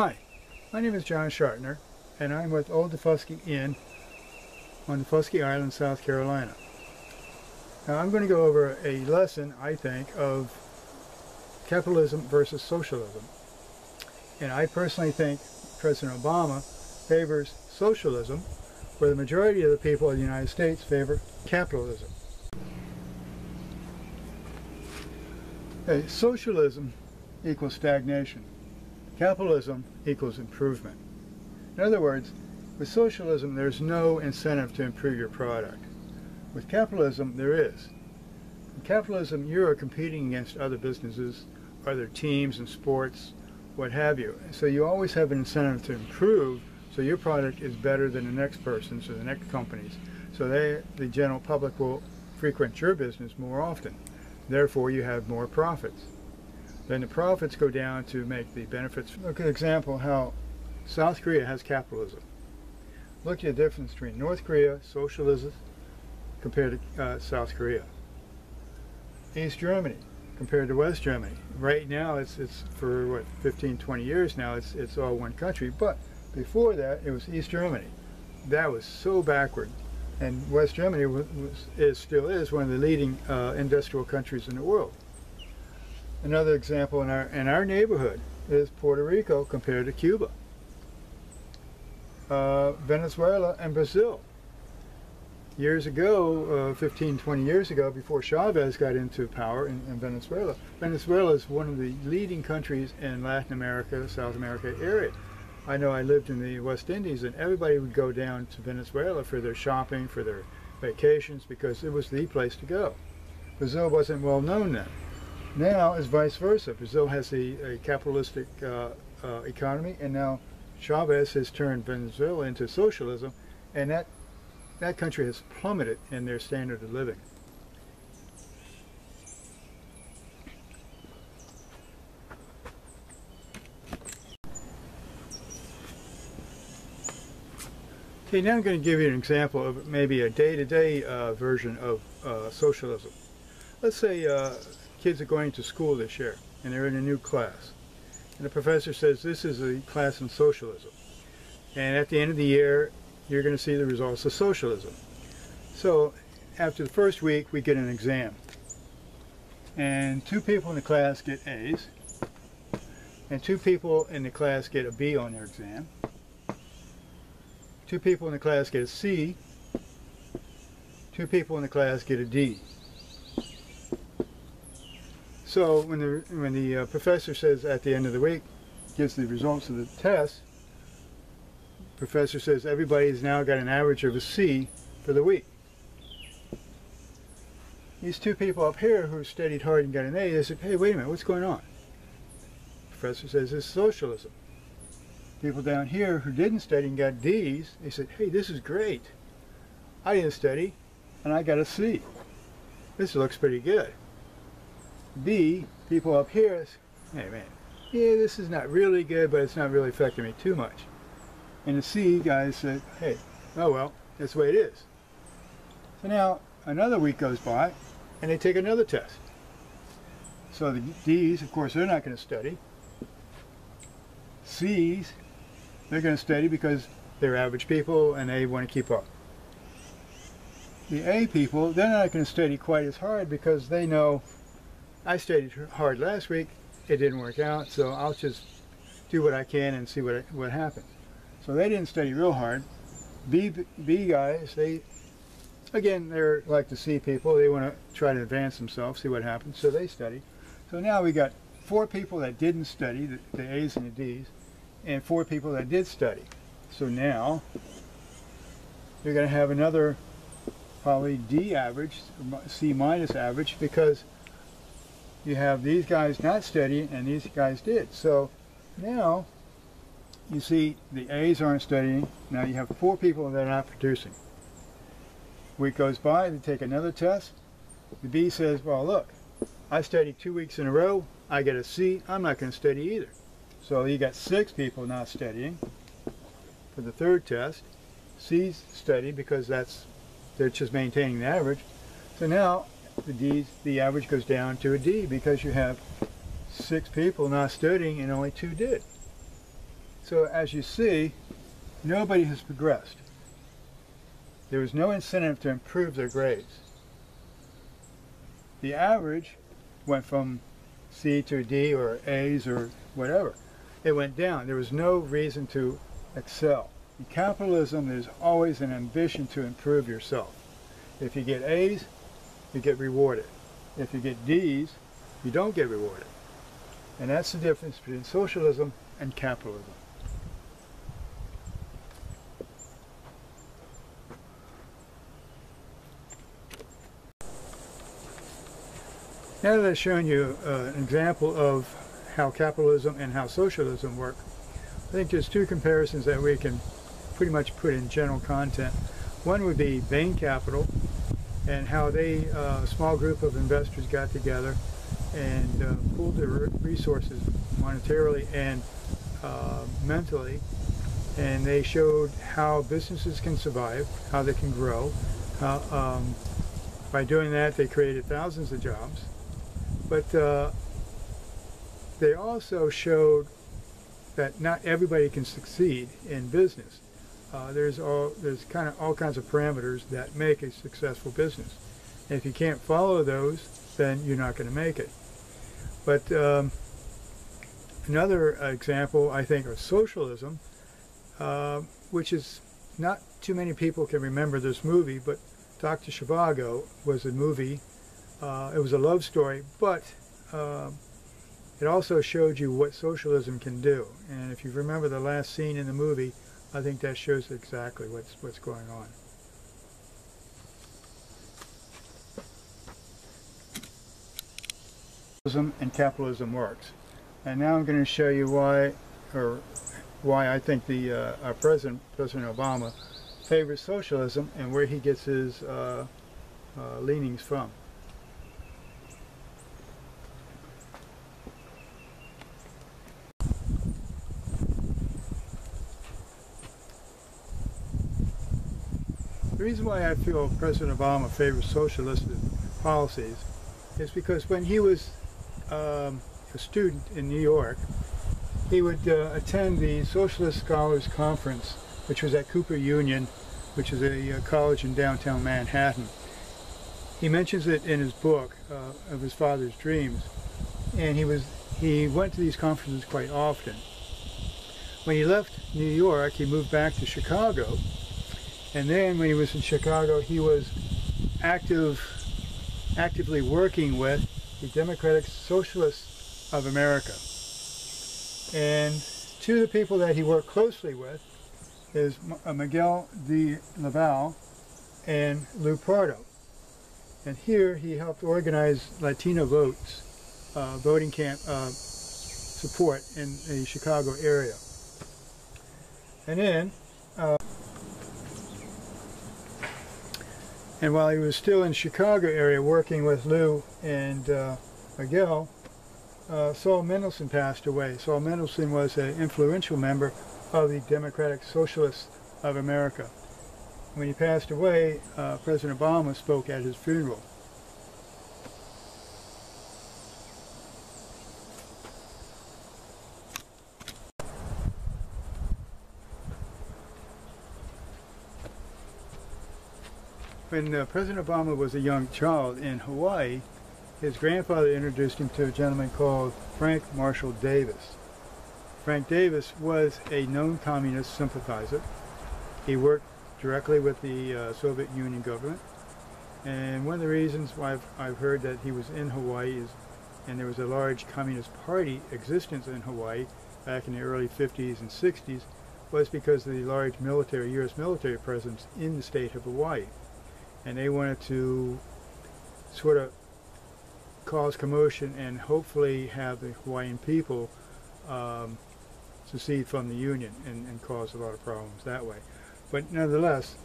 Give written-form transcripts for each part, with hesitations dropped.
Hi, my name is John Shartner, and I'm with Old Daufuskie Inn on Daufuskie Island, South Carolina. Now I'm going to go over a lesson, I think, of capitalism versus socialism. And I personally think President Obama favors socialism, where the majority of the people of the United States favor capitalism. Okay, socialism equals stagnation. Capitalism equals improvement. In other words, with socialism there's no incentive to improve your product. With capitalism there is. In capitalism you are competing against other businesses, other teams and sports, what have you. So you always have an incentive to improve, so your product is better than the next person's or the next company's. So the general public will frequent your business more often. Therefore you have more profits. Then the profits go down to make the benefits. Look at an example how South Korea has capitalism. Look at the difference between North Korea, socialism, compared to South Korea. East Germany compared to West Germany. Right now it's for what, 15, 20 years now it's all one country, but before that it was East Germany. That was so backward. And West Germany still is one of the leading industrial countries in the world. Another example in our neighborhood is Puerto Rico compared to Cuba, Venezuela and Brazil. Years ago, 15, 20 years ago, before Chavez got into power in Venezuela, Venezuela is one of the leading countries in Latin America, South America area. I know I lived in the West Indies and everybody would go down to Venezuela for their shopping, for their vacations, because it was the place to go. Brazil wasn't well known then. Now it's vice versa. Brazil has a capitalistic economy, and now Chavez has turned Venezuela into socialism, and that country has plummeted in their standard of living. Okay, now I'm going to give you an example of maybe a day-to-day version of socialism. Let's say kids are going to school this year and they're in a new class, and the professor says this is a class in socialism, and at the end of the year you're going to see the results of socialism. So after the first week we get an exam, and 2 people in the class get A's and 2 people in the class get a B on their exam. 2 people in the class get a C, 2 people in the class get a D. So when the professor says at the end of the week, gives the results of the test, the professor says everybody's now got an average of a C for the week. These 2 people up here who studied hard and got an A, they said, hey, wait a minute, what's going on? The professor says this is socialism. People down here who didn't study and got D's, they said, hey, this is great. I didn't study and I got a C. This looks pretty good. B, people up here, hey man, yeah, this is not really good, but it's not really affecting me too much. And the C guys said, hey, oh well, that's the way it is. So now another week goes by and they take another test. So the D's, of course, they're not going to study. C's, they're going to study because they're average people and they want to keep up. The A people, they're not going to study quite as hard because they know, I studied hard last week, it didn't work out, so I'll just do what I can and see what happens. So they didn't study real hard. B guys, they're like the C people, they want to try to advance themselves, see what happens, so they study. So now we got 4 people that didn't study, the A's and the D's, and 4 people that did study. So now you're going to have another probably D average, C minus average, because you have these guys not studying and these guys did. So now you see the A's aren't studying. Now you have 4 people that are not producing. Week goes by, they take another test. The B says, well look, I studied 2 weeks in a row, I get a C, I'm not going to study either. So you got 6 people not studying for the 3rd test. C's study because they're just maintaining the average. So now the average goes down to a D because you have 6 people not studying and only 2 did. So as you see, nobody has progressed. There was no incentive to improve their grades. The average went from C to D or A's or whatever. It went down. There was no reason to excel. In capitalism, there's always an ambition to improve yourself. If you get A's, you get rewarded. If you get D's, you don't get rewarded. And that's the difference between socialism and capitalism. Now that I've shown you an example of how capitalism and how socialism work, I think there's two comparisons that we can pretty much put in general content. One would be Bain Capital and how they, a small group of investors got together and pooled their resources monetarily and mentally, and they showed how businesses can survive, how they can grow. By doing that, they created thousands of jobs. But they also showed that not everybody can succeed in business. There's kind of all kinds of parameters that make a successful business. And if you can't follow those, then you're not going to make it. But another example, I think, of socialism, which is not too many people can remember this movie, but Dr. Zhivago was a movie. It was a love story, but it also showed you what socialism can do. And if you remember the last scene in the movie, I think that shows exactly what's going on. Socialism and capitalism works. And now I'm going to show you why I think our President Obama, favors socialism and where he gets his leanings from. The reason why I feel President Obama favors socialist policies is because when he was a student in New York, he would attend the Socialist Scholars Conference, which was at Cooper Union, which is a college in downtown Manhattan. He mentions it in his book of his father's dreams, and he went to these conferences quite often. When he left New York, he moved back to Chicago. And then when he was in Chicago, he was actively working with the Democratic Socialists of America. And two of the people that he worked closely with is Miguel de Laval and Lou Pardo. And here he helped organize Latino voting camp support in the Chicago area. And then and while he was still in Chicago area working with Lou and Miguel, Saul Mendelsohn passed away. Saul Mendelsohn was an influential member of the Democratic Socialists of America. When he passed away, President Obama spoke at his funeral. When President Obama was a young child in Hawaii, his grandfather introduced him to a gentleman called Frank Marshall Davis. Frank Davis was a known communist sympathizer. He worked directly with the Soviet Union government. And one of the reasons why I've heard that he was in Hawaii is, and there was a large Communist Party existence in Hawaii back in the early 50s and 60s, was because of the large military, U.S. military presence in the state of Hawaii. And they wanted to sort of cause commotion and hopefully have the Hawaiian people secede from the Union and cause a lot of problems that way. But nevertheless,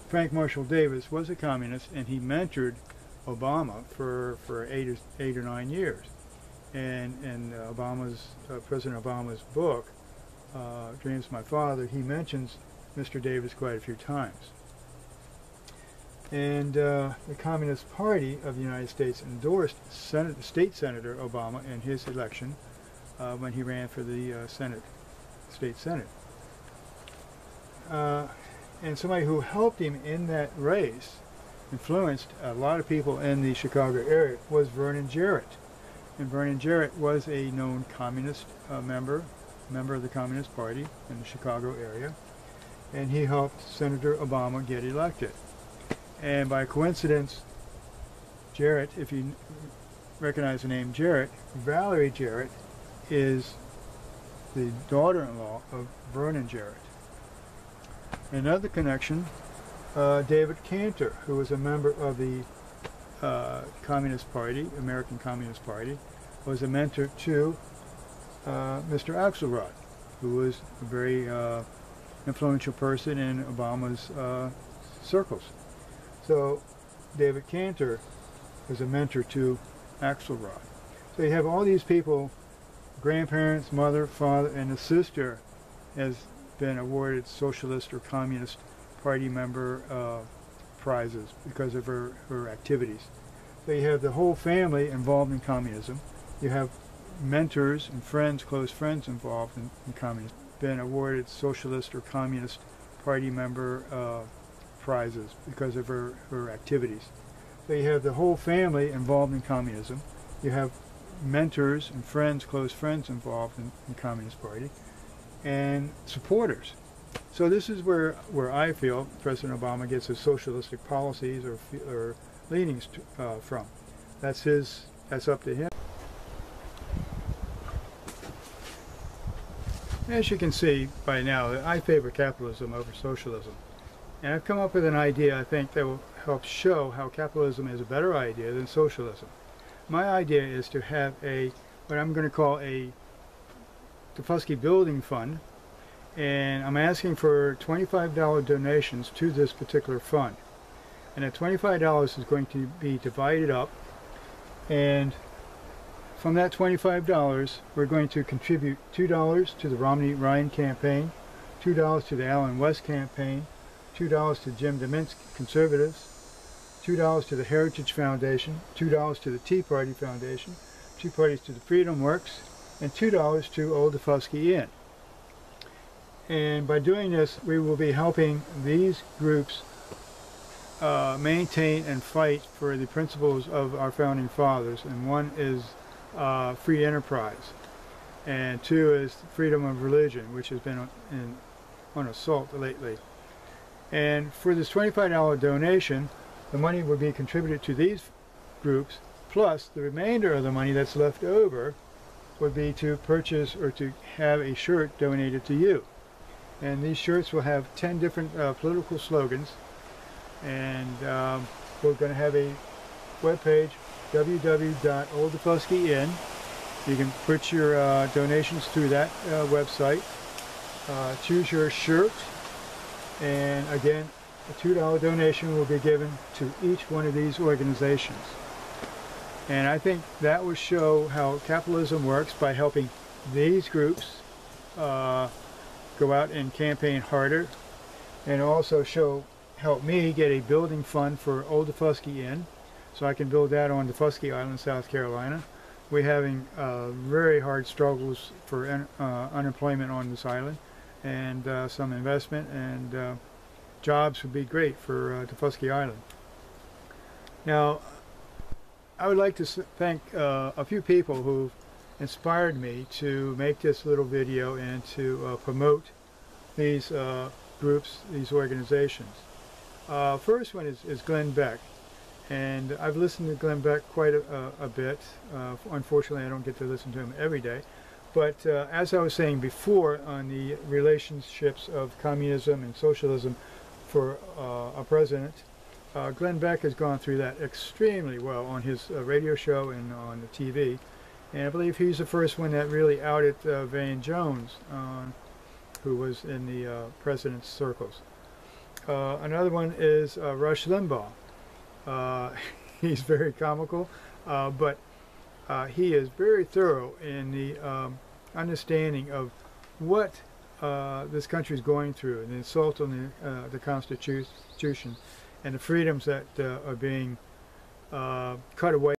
Frank Marshall Davis was a communist, and he mentored Obama for 8 or 9 years. And in President Obama's book, Dreams of My Father, he mentions Mr. Davis quite a few times. And the Communist Party of the United States endorsed State Senator Obama in his election when he ran for the Senate state senate. And somebody who helped him in that race, influenced a lot of people in the Chicago area, was Vernon Jarrett. And Vernon Jarrett was a known communist member of the Communist Party in the Chicago area. And he helped Senator Obama get elected. And by coincidence, Jarrett, if you recognize the name Jarrett, Valerie Jarrett is the daughter-in-law of Vernon Jarrett. Another connection, David Cantor, who was a member of the Communist Party, American Communist Party, was a mentor to Mr. Axelrod, who was a very influential person in Obama's circles. So David Cantor was a mentor to Axelrod. So you have all these people, grandparents, mother, father, and a sister has been awarded Socialist or Communist Party member prizes because of her activities. So you have the whole family involved in communism. You have mentors and friends, close friends involved in communism, been awarded Socialist or Communist Party member prizes because of her activities. So you have the whole family involved in communism. You have mentors and friends, close friends involved in the Communist Party, and supporters. So this is where I feel President Obama gets his socialistic policies or leanings from. That's up to him. As you can see by now, I favor capitalism over socialism. And I've come up with an idea I think that will help show how capitalism is a better idea than socialism. My idea is to have what I'm going to call a Daufuskie Building Fund, and I'm asking for $25 donations to this particular fund. And that $25 is going to be divided up, and from that $25 we're going to contribute $2 to the Romney-Ryan campaign, $2 to the Allen West campaign, $2 to Jim DeMint's Conservatives, $2 to the Heritage Foundation, $2 to the Tea Party Foundation, $2 to the Freedom Works, and $2 to Old Daufuskie Inn. And by doing this, we will be helping these groups maintain and fight for the principles of our founding fathers. And one is free enterprise, and two is freedom of religion, which has been on assault lately. And for this $25 donation, the money would be contributed to these groups, plus the remainder of the money that's left over would be to purchase or to have a shirt donated to you. And these shirts will have 10 different political slogans, and we're going to have a webpage, www.olddaufuskie.in. You can put your donations through that website, choose your shirt, and again, a $2 donation will be given to each one of these organizations. And I think that will show how capitalism works by helping these groups go out and campaign harder, and also help me get a building fund for Old Daufuskie Inn, so I can build that on Daufuskie Island, South Carolina. We're having very hard struggles for unemployment on this island, and some investment, and jobs would be great for Daufuskie Island. Now, I would like to thank a few people who've inspired me to make this little video and to promote these groups, these organizations. First one is Glenn Beck, and I've listened to Glenn Beck quite a bit. Unfortunately, I don't get to listen to him every day, but as I was saying before on the relationships of communism and socialism for a president, Glenn Beck has gone through that extremely well on his radio show and on the TV. And I believe he's the first one that really outed Van Jones, who was in the president's circles. Another one is Rush Limbaugh. He's very comical, but he is very thorough in the understanding of what this country is going through, and the assault on the Constitution and the freedoms that are being cut away